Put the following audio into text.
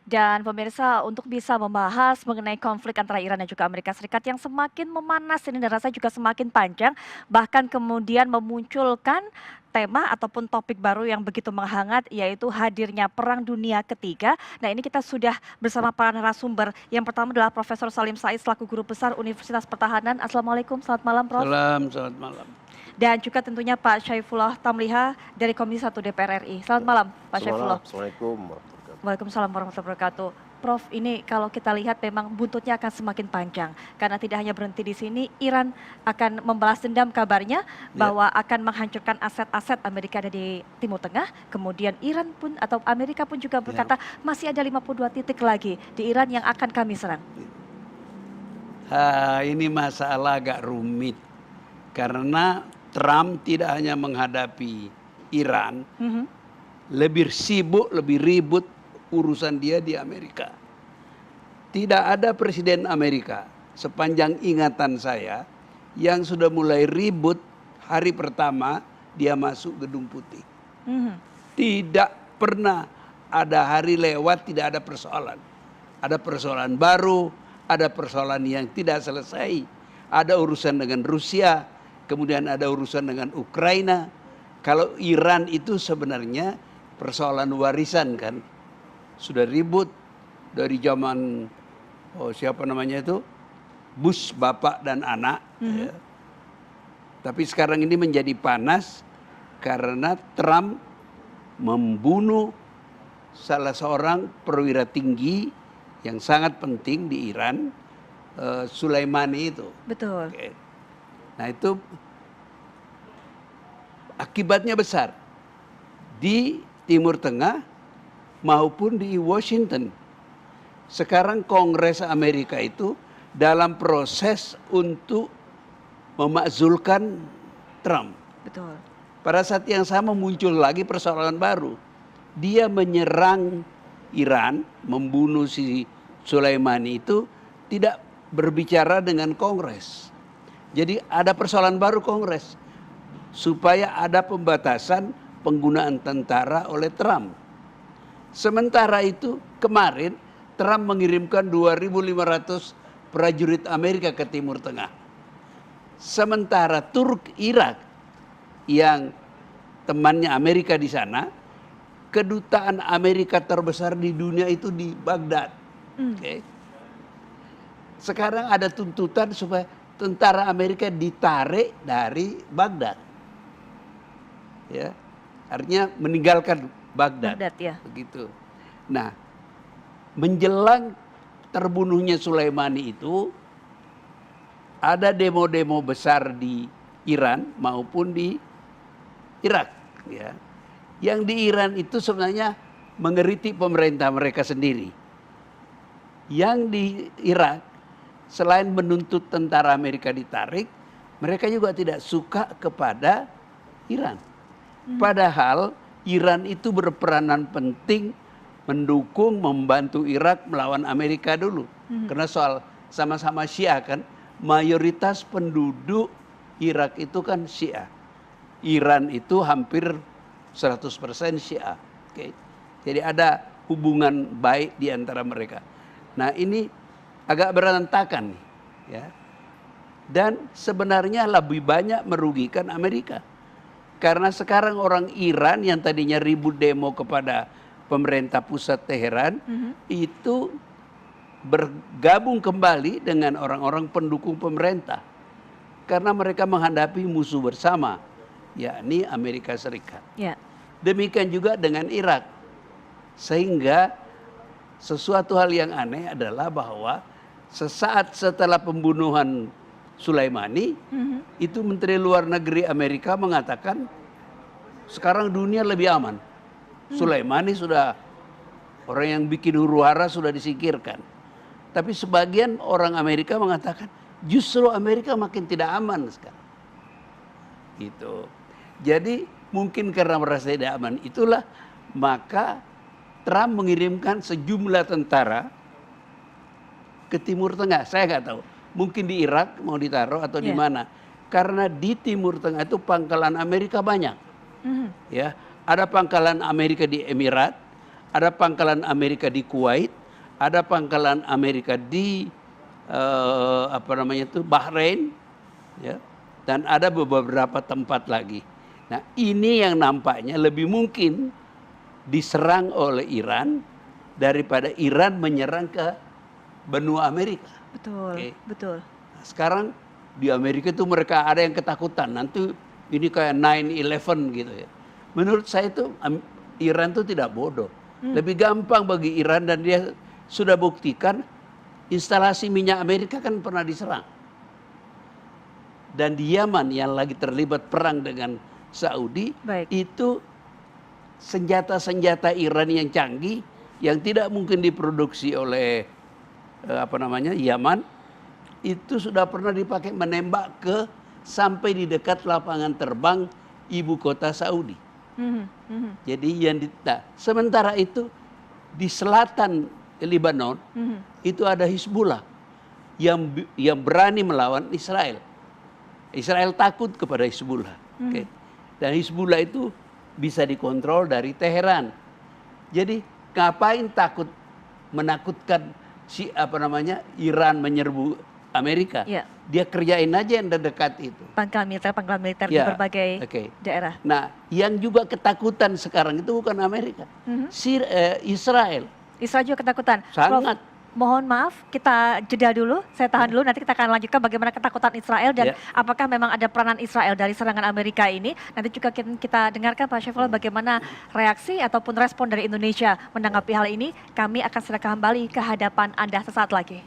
Dan pemirsa, untuk bisa membahas mengenai konflik antara Iran dan juga Amerika Serikat yang semakin memanas ini dan rasanya juga semakin panjang, bahkan kemudian memunculkan tema ataupun topik baru yang begitu menghangat, yaitu hadirnya Perang Dunia Ketiga. Nah, ini kita sudah bersama para narasumber. Yang pertama adalah Profesor Salim Said selaku Guru Besar Universitas Pertahanan. Assalamualaikum, selamat malam Prof. Selamat malam. Dan juga tentunya Pak Syaifullah Tamliha dari Komisi 1 DPR RI. Selamat malam Pak Syaifullah. Assalamualaikum warahmatullahi wabarakatuh. Waalaikumsalam warahmatullahi wabarakatuh. Prof, ini kalau kita lihat memang buntutnya akan semakin panjang karena tidak hanya berhenti di sini, Iran akan membalas dendam kabarnya bahwa akan menghancurkan aset-aset Amerika di Timur Tengah. Kemudian Iran pun atau Amerika pun juga berkata masih ada 52 titik lagi di Iran yang akan kami serang. Ini masalah agak rumit karena Trump tidak hanya menghadapi Iran, lebih sibuk, lebih ribut urusan dia di Amerika. Tidak ada presiden Amerika sepanjang ingatan saya yang sudah mulai ribut hari pertama dia masuk Gedung Putih. Tidak pernah ada hari lewat tidak ada persoalan. Ada persoalan baru, ada persoalan yang tidak selesai. Ada urusan dengan Rusia, kemudian ada urusan dengan Ukraina. Kalau Iran itu sebenarnya persoalan warisan kan. Sudah ribut dari zaman siapa namanya itu Bush bapak dan anak. Ya. Tapi sekarang ini menjadi panas karena Trump membunuh salah seorang perwira tinggi yang sangat penting di Iran, Soleimani itu. Betul. Oke. Nah itu akibatnya besar di Timur Tengah maupun di Washington. Sekarang Kongres Amerika itu dalam proses untuk memakzulkan Trump. Betul. Pada saat yang sama muncul lagi persoalan baru. Dia menyerang Iran, membunuh si Soleimani itu tidak berbicara dengan Kongres. Jadi ada persoalan baru Kongres. Supaya ada pembatasan penggunaan tentara oleh Trump. Sementara itu kemarin Trump mengirimkan 2.500 prajurit Amerika ke Timur Tengah. Sementara Irak yang temannya Amerika di sana, kedutaan Amerika terbesar di dunia itu di Baghdad. Okay. Sekarang ada tuntutan supaya tentara Amerika ditarik dari Baghdad. Ya, artinya meninggalkan Baghdad, ya. Begitu. Nah, menjelang terbunuhnya Soleimani itu ada demo-demo besar di Iran maupun di Irak, ya. Yang di Iran itu sebenarnya mengkritik pemerintah mereka sendiri. Yang di Irak selain menuntut tentara Amerika ditarik, mereka juga tidak suka kepada Iran. Padahal Iran itu berperanan penting mendukung, membantu Irak melawan Amerika dulu. Karena soal sama-sama Syiah kan, mayoritas penduduk Irak itu kan Syiah. Iran itu hampir 100% Syiah. Okay. Jadi ada hubungan baik di antara mereka. Nah ini agak berantakan. Ya. Dan sebenarnya lebih banyak merugikan Amerika. Karena sekarang orang Iran yang tadinya ribut demo kepada pemerintah pusat Teheran itu bergabung kembali dengan orang-orang pendukung pemerintah. Karena mereka menghadapi musuh bersama, yakni Amerika Serikat. Ya. Demikian juga dengan Irak. Sehingga sesuatu hal yang aneh adalah bahwa sesaat setelah pembunuhan Soleimani, itu Menteri Luar Negeri Amerika mengatakan sekarang dunia lebih aman. Soleimani sudah, orang yang bikin huru-hara sudah disingkirkan. Tapi sebagian orang Amerika mengatakan justru Amerika makin tidak aman sekarang. Gitu. Jadi mungkin karena merasa tidak aman itulah maka Trump mengirimkan sejumlah tentara ke Timur Tengah. Saya nggak tahu. Mungkin di Irak mau ditaruh atau di mana. Karena di Timur Tengah itu pangkalan Amerika banyak. Ya, ada pangkalan Amerika di Emirat, ada pangkalan Amerika di Kuwait, ada pangkalan Amerika di Bahrain, ya, dan ada beberapa tempat lagi. Nah, ini yang nampaknya lebih mungkin diserang oleh Iran daripada Iran menyerang ke benua Amerika. Betul, Oke. betul. Nah, sekarang di Amerika itu mereka ada yang ketakutan, nanti ini kayak 9/11 gitu ya. Menurut saya itu Iran itu tidak bodoh. Lebih gampang bagi Iran, dan dia sudah buktikan instalasi minyak Amerika kan pernah diserang. Dan di Yaman yang lagi terlibat perang dengan Saudi, Baik. itu senjata-senjata Iran yang canggih yang tidak mungkin diproduksi oleh Yaman, itu sudah pernah dipakai menembak ke sampai di dekat lapangan terbang ibu kota Saudi. Jadi sementara itu di selatan Lebanon itu ada Hizbullah yang berani melawan Israel. Israel takut kepada Hizbullah. Oke. Dan Hizbullah itu bisa dikontrol dari Teheran. Jadi ngapain menakutkan Iran menyerbu Amerika? Ya. Dia kerjain aja yang dekat itu. Pangkalan militer di Ya, berbagai oke. daerah. Nah, yang juga ketakutan sekarang itu bukan Amerika, Israel. Israel juga ketakutan. Sangat. Prof, mohon maaf, kita jeda dulu, saya tahan dulu, nanti kita akan lanjutkan bagaimana ketakutan Israel dan Ya. apakah memang ada peranan Israel dari serangan Amerika ini. Nanti juga kita dengarkan Pak Syaifullah bagaimana reaksi ataupun respon dari Indonesia menanggapi hal ini. Kami akan segera kembali ke hadapan Anda sesaat lagi.